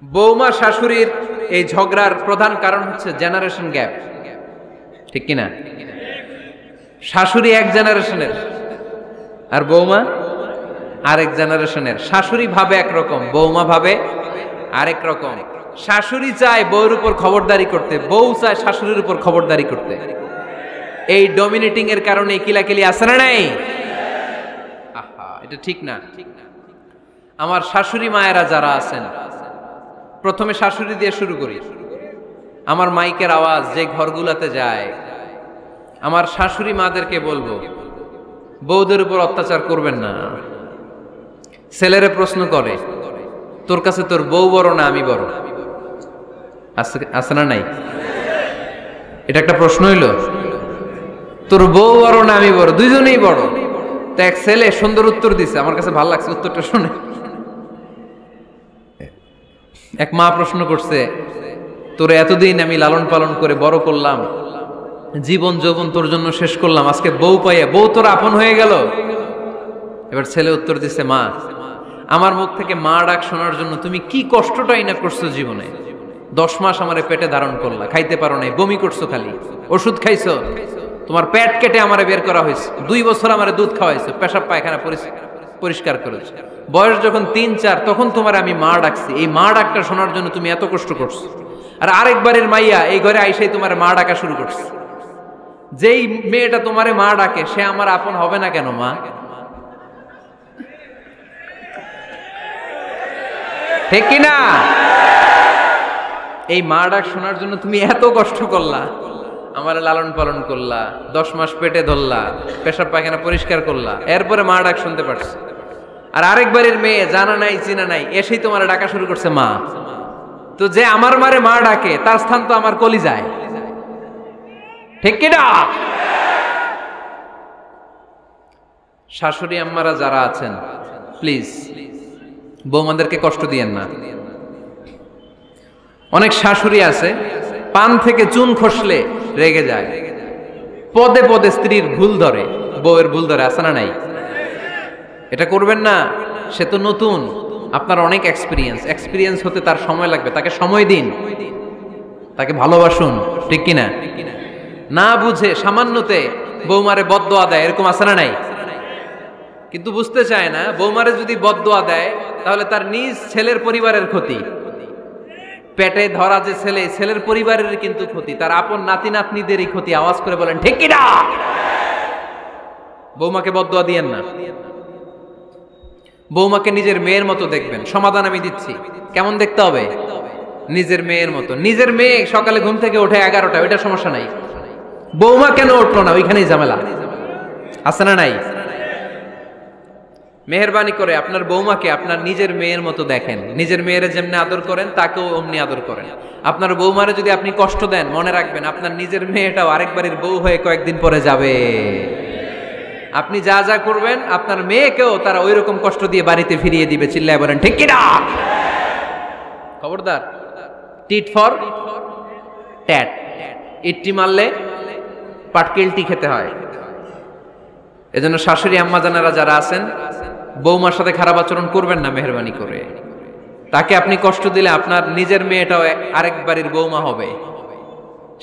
বৌমা শাশুড়ির এই ঝগড়ার প্রধান কারণ হচ্ছে জেনারেশন গ্যাপ, ঠিক কিনা? শাশুড়ি এক জেনারেশনের আর বৌমা আরেক জেনারেশনের। শাশুড়ি ভাবে একরকম, বৌমা ভাবে আরেক রকম। শাশুড়ি চায় বউর উপর খবরদারি করতে, বউ চায় শাশুড়ির উপর খবরদারি করতে। এই ডমিনেটিং এর কারণে কিলাকিলি আছে না নাই? আহা, এটা ঠিক না। আমার শাশুড়ি মায়েরা যারা আছেন, প্রথমে শাশুড়ি দিয়ে শুরু করি। আমার মাইকের আওয়াজ যে ঘরগুলোতে যায়, আমার শাশুড়ি মাদেরকে বলবো, বউদের উপর অত্যাচার করবেন না। ছেলেরে প্রশ্ন করে, তোর কাছে তোর বউ বড় না আমি বড়? আছে না নাই? এটা একটা প্রশ্ন হইল। তোর বউ বড় না আমি বড়? দুইজনেই বড়। তো এক ছেলে সুন্দর উত্তর দিছে, আমার কাছে ভালো লাগছে উত্তরটা শুনে। এক মা প্রশ্ন করছে, তোরে এতদিন আমি লালন পালন করে বড় করলাম, জীবন যৌবন তোর জন্য শেষ করলাম, আজকে বউ পাইয়া বউ তোর আপন হয়ে গেল? এবার ছেলে উত্তর দিছে, মা, আমার মুখ থেকে মা ডাক শোনার জন্য তুমি কি কষ্টটাই না করছো জীবনে। 10 মাস আমারে পেটে ধারণ করলা, খাইতে পারো নাই, বমি করছো, খালি ওষুধ খাইছো, তোমার পেট কেটে আমারে বের করা হয়েছে, 2 বছর আমারে দুধ খাওয়াইছো, পেশাব পায়খানা পরিষ্কার করেছো, বয়স যখন 3-4 তখন তোমার আমি মা ডাকছি। এই মা ডাকটা শোনার জন্য তুমি এত কষ্ট করছো, আর আরেকবারের মাইয়া এই ঘরে আইসাই তোমার মা ডাকা শুরু করছে। যেই মেয়েটা তোমারে মা ডাকে সে আমার আপন হবে না কেন মা? ঠিক কিনা? এই মা ডাক শোনার জন্য তুমি এত কষ্ট করলা, আমার লালন পালন করলা, 10 মাস পেটে ধরলা, পেশাব পায়খানা পরিষ্কার করলা, এরপরে মা ডাক শুনতে পারছে। আর আরেকবারের মেয়ে জানা নাই চিনা নাই এসেই তোমার ডাকা শুরু করছে মা। তো যে আমার মারে মা ডাকে তার স্থান তো আমার কলিজায়, ঠিক কিনা? শাশুড়ি আম্মারা যারা আছেন, প্লিজ বৌমাদেরকে কষ্ট দিয়েন না। অনেক শাশুড়ি আছে পান থেকে চুন খসলে রেগে যায়, পদে পদে স্ত্রীর ভুল ধরে, বউয়ের ভুল ধরে, আছে না নাই? এটা করবেন না। সে তো নতুন, আপনার অনেক এক্সপিরিয়েন্স হতে তার সময় লাগবে, তাকে সময় দিন, তাকে ভালোবাসুন, ঠিক কিনা? না বুঝে সামান্যতে বৌমারে বদদোয়া দেয়, এরকম আছে না নাই? কিন্তু বুঝতে চায় না, বৌমারে যদি বদদোয়া দেয় তাহলে তার নিজ ছেলের পরিবারের ক্ষতি, পেটে ধরা যে ছেলে, ছেলের পরিবারের কিন্তু ক্ষতি, তার আপন নাতি নাতনিদেরই ক্ষতি। আওয়াজ করে বলেন ঠিক কিনা? বৌমাকে বদদোয়া দিয়েন না। বৌমাকে নিজের মেয়ের মতো দেখবেন। সমাধান আমি দিচ্ছি, কেমন দেখতে হবে? নিজের মেয়ের মতো। নিজের মেয়ে সকালে ঘুম থেকে ওঠে 11টা, ওইটা সমস্যা নাই। বৌমা কেন উঠলো না, ওইখানেই ঝামেলা, আছে না নাই? মেহেরবানি করে আপনার বৌমাকে আপনার নিজের মেয়ের মতো দেখেন। নিজের মেয়েরে যেমনি আদর করেন তাকেও অমনি আদর করেন। আপনার বৌমারে যদি আপনি কষ্ট দেন, মনে রাখবেন আপনার নিজের মেয়েটাও আরেকবারের বউ হয়ে কয়েকদিন পরে যাবে। আপনি যা যা করবেন আপনার মেয়েকেও তারা ওই রকম কষ্ট দিয়ে বাড়িতে ফিরিয়ে দিবে। চিল্লায় বলেন ঠিক কিনা? খবরদার, টিট ফর ট্যাট। ইট্টি মারলে পাটকেলটি খেতে হয়। এজন্য শাশুড়ি আম্মা জানারা যারা আছেন, বৌমার সাথে খারাপ আচরণ করবেন না মেহেরবানি করে। তাকে আপনি কষ্ট দিলে আপনার নিজের মেয়েটাও আরেক বাড়ির বৌমা হবে,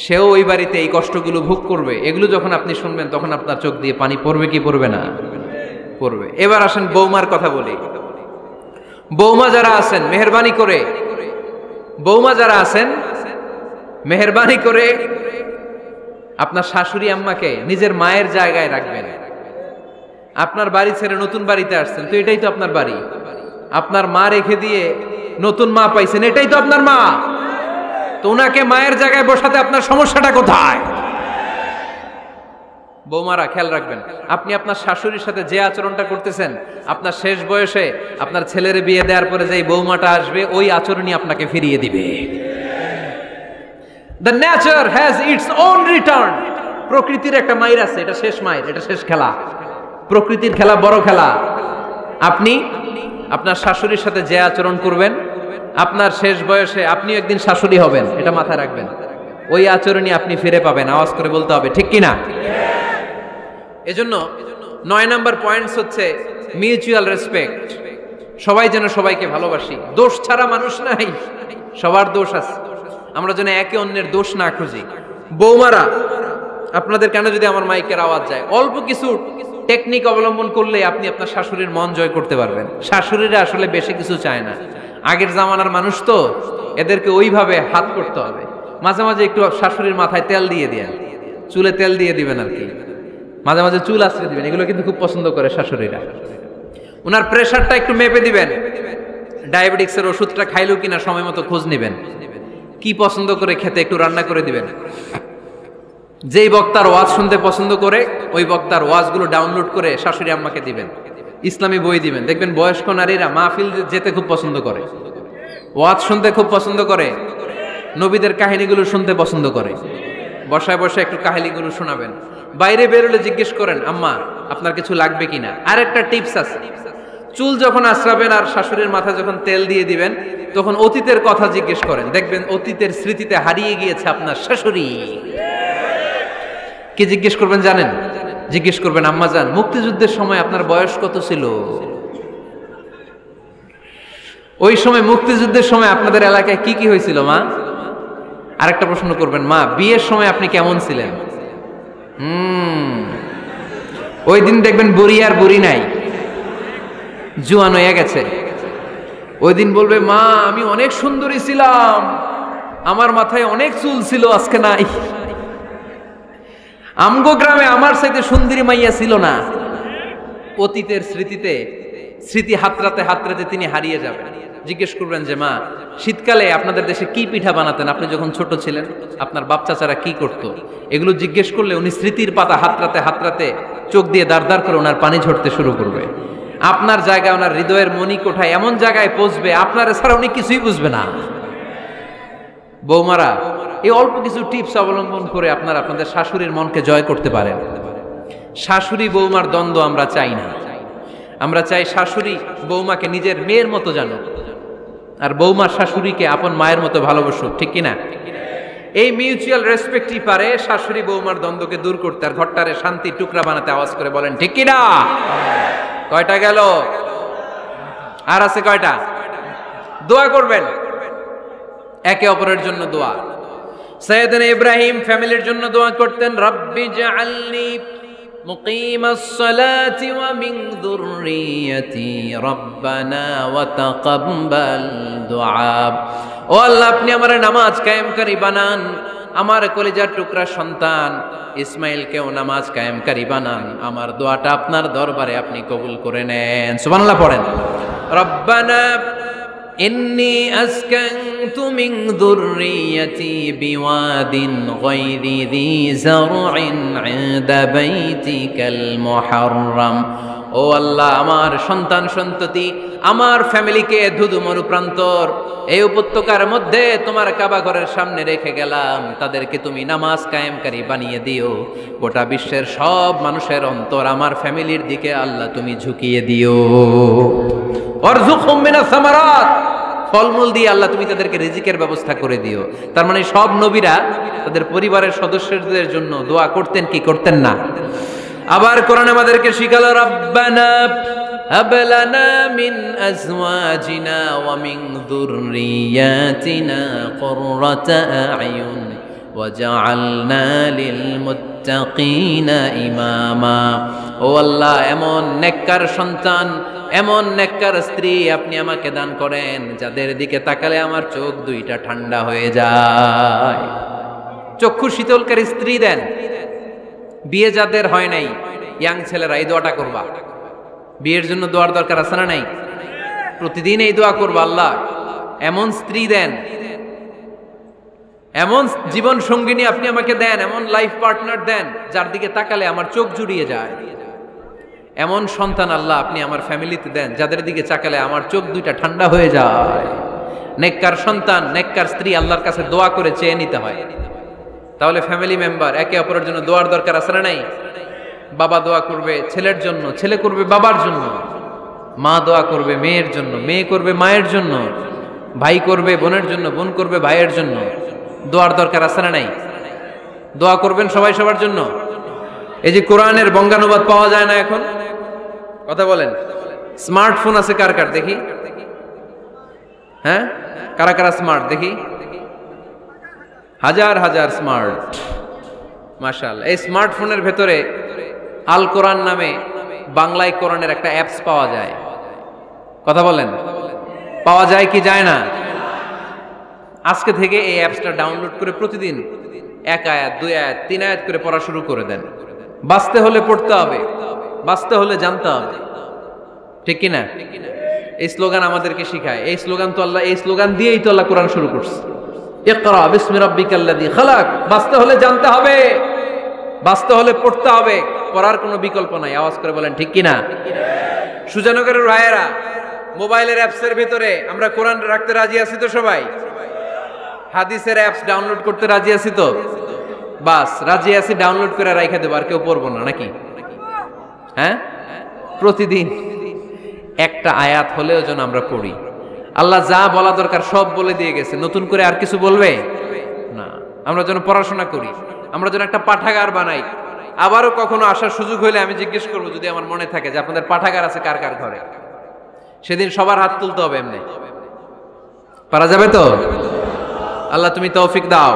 সেও ওই বাড়িতে এই কষ্টগুলো ভোগ করবে। এগুলো যখন আপনি শুনবেন তখন আপনার চোখ দিয়ে পানি পড়বে কি পড়বে না? পড়বে। এবার আসেন বৌমার কথা বলি। বৌমা যারা আছেন মেহেরবানি করে, বৌমা যারা আছেন মেহেরবানি করে আপনার শাশুড়ি আম্মাকে নিজের মায়ের জায়গায় রাখবেন। আপনার বাড়ি ছেড়ে নতুন বাড়িতে আসছেন, তো এটাই তো আপনার বাড়ি। আপনার মা রেখে দিয়ে নতুন মা পাইছেন, এটাই তো আপনার মা। তো ওনাকে মায়ের জায়গায় বসাতে আপনার সমস্যাটা কোথায়? বৌমারা খেয়াল রাখবেন, আপনি আপনার শাশুড়ির সাথে যে আচরণটা করতেছেন, আপনার শেষ বয়সে আপনার ছেলের বিয়ে দেওয়ার পরে যে বৌমাটা আসবে ওই আচরণই আপনাকে ফিরিয়ে দিবে। The nature has its own return. প্রকৃতির একটা মাইর আছে, এটা শেষ মাইর, এটা শেষ খেলা। প্রকৃতির খেলা বড় খেলা। আপনি আপনার শাশুড়ির সাথে যে আচরণ করবেন, আপনার শেষ বয়সে আপনি একদিন শাশুড়ি হবেন, এটা মাথায় রাখবেন। ওই আচরণই আপনি ফিরে পাবেন। আওয়াজ করে বলতে হবে ঠিক কিনা? এজন্য 9 নাম্বার পয়েন্টস হচ্ছে মিউচুয়াল রেসপেক্ট। সবাই যেন সবাইকে ভালোবাসি। দোষ ছাড়া মানুষ নাই। সবার দোষ আছে, আমরা যেন একে অন্যের দোষ না খুঁজি। বৌমারা, আপনাদের কানে যদি আমার মাইকের আওয়াজ যায়, অল্প কিছু টেকনিক অবলম্বন করলে আপনি আপনার শাশুড়ির মন জয় করতে পারবেন। শাশুড়িরা আসলে বেশি কিছু চায় না, আগের জামানার মানুষ তো, এদেরকে ওইভাবে হাত করতে হবে। মাঝে মাঝে একটু শাশুড়ির মাথায় তেল দিয়ে দেন, চুলে তেল দিয়ে দিবেন আর কি, মাঝে মাঝে চুল আশ্রয় দিবেন, এগুলো কিন্তু খুব পছন্দ করে শাশুড়িরা। ওনার প্রেশারটা একটু মেপে দিবেন, ডায়াবেটিক্সের ওষুধটা খাইলো কিনা সময় মতো খোঁজ নিবেন, কি পছন্দ করে খেতে একটু রান্না করে দিবেন। যেই বক্তার ওয়াজ শুনতে পছন্দ করে ওই বক্তার ওয়াজগুলো ডাউনলোড করে শাশুড়ি আম্মাকে দিবেন, ইসলামী বই দিবেন। দেখবেন বয়স্ক নারীরা মাহফিল যেতে খুব পছন্দ করে, ওয়াজ শুনতে খুব পছন্দ করে, নবীদের কাহিনীগুলো শুনতে পছন্দ করে। বসায় বসায় একটু কাহিনীগুলো শোনাবেন। বাইরে বেরোলে জিজ্ঞেস করেন, আম্মা আপনার কিছু লাগবে কিনা। আর একটা টিপস আছে, চুল যখন আশ্রাবেন আর শাশুড়ির মাথায় যখন তেল দিয়ে দিবেন, তখন অতীতের কথা জিজ্ঞেস করেন, দেখবেন অতীতের স্মৃতিতে হারিয়ে গিয়েছে আপনার শাশুড়ি। কি জিজ্ঞেস করবেন জানেন? জিজ্ঞেস করবেন, আম্মা জান, মুক্তিযুদ্ধের সময় আপনার বয়স কত ছিল? ওই সময় মুক্তিযুদ্ধের সময় আপনাদের এলাকায় কি কি হয়েছিল মা? আরেকটা প্রশ্ন করবেন, মা বিয়ের সময় আপনি কেমন ছিলেন? ওই দিন দেখবেন বুড়ি আর বুড়ি নাই, জুয়ান হয়ে গেছে। ওই দিন বলবে, মা আমি অনেক সুন্দরী ছিলাম, আমার মাথায় অনেক চুল ছিল, আজকে নাই। আমগো গ্রামে আমার সাথে সুন্দরী মাইয়া ছিল না। অতীতের স্মৃতিতে, স্মৃতি হাতরাতে হাতরাতে তিনি হারিয়ে যাবেন। জিজ্ঞেস করবেন যে, মা শীতকালে আপনাদের দেশে কি পিঠা বানাতেন আপনি যখন ছোট ছিলেন, আপনার বাপ চাচারা কি করতো? এগুলো জিজ্ঞেস করলে উনি স্মৃতির পাতা হাতরাতে হাতরাতে চোখ দিয়ে দাঁড় দাঁড় করে ওনার পানি ঝরতে শুরু করবে। আপনার জায়গায়, ওনার হৃদয়ের মনি কোঠায় এমন জায়গায় পৌঁছবে, আপনার ছাড়া উনি কিছুই বুঝবে না। বৌমারা, এই অল্প কিছু টিপস অবলম্বন করে আপনারা আপনাদের শাশুড়ির মনকে জয় করতে পারেন। শাশুড়ি বৌমার দ্বন্দ্ব আমরা চাই না, আমরা চাই শাশুড়ি বৌমাকে নিজের মেয়ের মতো জানুক, আর বৌমা শাশুড়িকে আপন মায়ের মতো ভালোবাসুক, ঠিক কিনা? এই মিউচুয়াল রেসপেক্টই পারে শাশুড়ি বৌমার দ্বন্দ্বকে দূর করতে, আর ঘরটারে শান্তি টুকরা বানাতে। আওয়াজ করে বলেন ঠিক কিনা? কয়টা গেল? আর আছে কয়টা? দোয়া করবেন একে অপরের জন্য। দোয়া, সাইয়েদনা ইব্রাহিম ফ্যামিলির জন্য দোয়া করতেন, রব্বি জাআলনি মুকিমাস সালাতি ওয়া মিন যুররিয়াতি রব্বানা ওয়া তাকাব্বাল দুআ। ও আল্লাহ, আপনি আমার নামাজ কায়েমকারী বানান, আমার কলিজার টুকরা সন্তান ইসমাইলকেও নামাজ কায়েমকারী বানান, আমার দোয়াটা আপনার দরবারে আপনি কবুল করে নেন। সুবহানাল্লাহ পড়েন। রব্বানা ইন্নী আসকানতু মিন যুররিয়াতি বিওয়াদিন গায়রি যী যারইন ইনদা বাইতিকাল মুহাররাম। ও আল্লাহ, আমার সন্তান সন্ততি, আমার ফ্যামিলিকে ধুধু মরুপ্রান্তর এই উপত্যকার মধ্যে তোমার কাবা ঘরের সামনে রেখে গেলাম, তাদেরকে তুমি নামাজ কায়েমকারী বানিয়ে দিও। গোটা বিশ্বের সব মানুষের অন্তর আমার ফ্যামিলির দিকে আল্লাহ তুমি ঝুঁকিয়ে দিও। ওয়ারযুকহুম মিনাস সামারাত, ফলমূল দিয়ে আল্লাহ তুমি তাদেরকে রিজিকের ব্যবস্থা করে দিও। তার মানে সব নবীরা তাদের পরিবারের সদস্যদের জন্য দোয়া করতেন কি করতেন না? আবার কোরআন আমাদেরকে শিখালো, রব্বানা হাব লানা মিন আজওয়াজিনা ওয়া মিন যুররিয়াতিনা কুররাতা আ'য়ুন ওয়াজআলনা লিল মুত্তাকিনা ইমামা। ও আল্লাহ, এমন নেককার সন্তান, এমন নেককার স্ত্রী আপনি আমাকে দান করেন যাদের দিকে তাকালে আমার চোখ দুইটা ঠান্ডা হয়ে যায়। চক্ষু শীতলকারী স্ত্রী দেন। বিয়ে যাদের হয় নাই, ইয়াং ছেলেরা এই দোয়াটা করবা। বিয়ের জন্য দোয়ার দরকার আছে না নাই? প্রতিদিন এই দোয়া করবা, আল্লাহ এমন স্ত্রী দেন, এমন জীবন সঙ্গিনী আপনি আমাকে দেন, এমন লাইফ পার্টনার দেন যার দিকে তাকালে আমার চোখ জুড়িয়ে যায়। এমন সন্তান আল্লাহ আপনি আমার ফ্যামিলিতে দেন যাদের দিকে তাকালে আমার চোখ দুইটা ঠান্ডা হয়ে যায়। নেককার সন্তান, নেককার স্ত্রী আল্লাহর কাছে দোয়া করে চেয়ে নিতে হয়। তাহলে ফ্যামিলি মেম্বার একে অপরের জন্য দোয়ার দরকার আছে না নাই? বাবা দোয়া করবে ছেলের জন্য, ছেলে করবে বাবার জন্য, মা দোয়া করবে মেয়ের জন্য, মেয়ে করবে মায়ের জন্য, ভাই করবে বোনের জন্য, বোন করবে ভাইয়ের জন্য। দোয়ার দরকার আছে না নাই? দোয়া করবেন সবাই সবার জন্য। এই যে কোরআনের বঙ্গানুবাদ পাওয়া যায় না এখন, কথা বলেন। স্মার্টফোন আছে কার কার দেখি? হ্যাঁ, কারা কারা স্মার্ট দেখি? হাজার হাজার স্মার্ট, মাশাআল্লাহ। এই স্মার্টফোনের ভেতরে আল কোরআন নামে বাংলায় কোরআনের একটা অ্যাপস পাওয়া যায়। কথা বলেন, পাওয়া যায় কি যায় না? আজকে থেকে এই অ্যাপসটা ডাউনলোড করে প্রতিদিন 1 আয়াত 2 আয়াত 3 আয়াত করে পড়া শুরু করে দেন। বাঁচতে হলে পড়তে হবে, বাঁচতে হলে জানতে হবে, ঠিক কিনা? এই স্লোগান আমাদেরকে শিখায়। এই স্লোগান তো আল্লাহ, এই স্লোগান দিয়েই তো আল্লাহ কোরআন শুরু করছে, ইকরা বিসমি রাব্বিকাল্লাযী খালাক। বাঁচতে হলে জানতে হবে, বাঁচতে হলে পড়তে হবে, পড়ার কোনো বিকল্প নাই। আওয়াজ করে বলেন ঠিক কিনা? সুজানগরের রায়েরা, মোবাইলের অ্যাপসের ভিতরে আমরা কোরআন রাখতে রাজি আছি তো সবাই? হাদিসের অ্যাপস ডাউনলোড করতে রাজি আছি তো? বাস রাজি আছি, ডাউনলোড করে রাইখা দেবো, আর কেউ পড়বো না নাকি? হ্যাঁ, প্রতিদিন একটা আয়াত হলেও যেন আমরা পড়ি। আল্লাহ যা বলা দরকার সব বলে দিয়ে গেছে, নতুন করে আর কিছু বলবে না। আমরা যেন পড়াশোনা করি, আমরা যেন একটা পাঠাগার বানাই। আবারও কখনো আসার সুযোগ হলে আমি জিজ্ঞেস করবো, যদি আমার মনে থাকে, যে আপনাদের পাঠাগার আছে কার কার ঘরে। সেদিন সবার হাত তুলতে হবে, এমনি পারা যাবে তো? আল্লাহ তুমি তৌফিক দাও।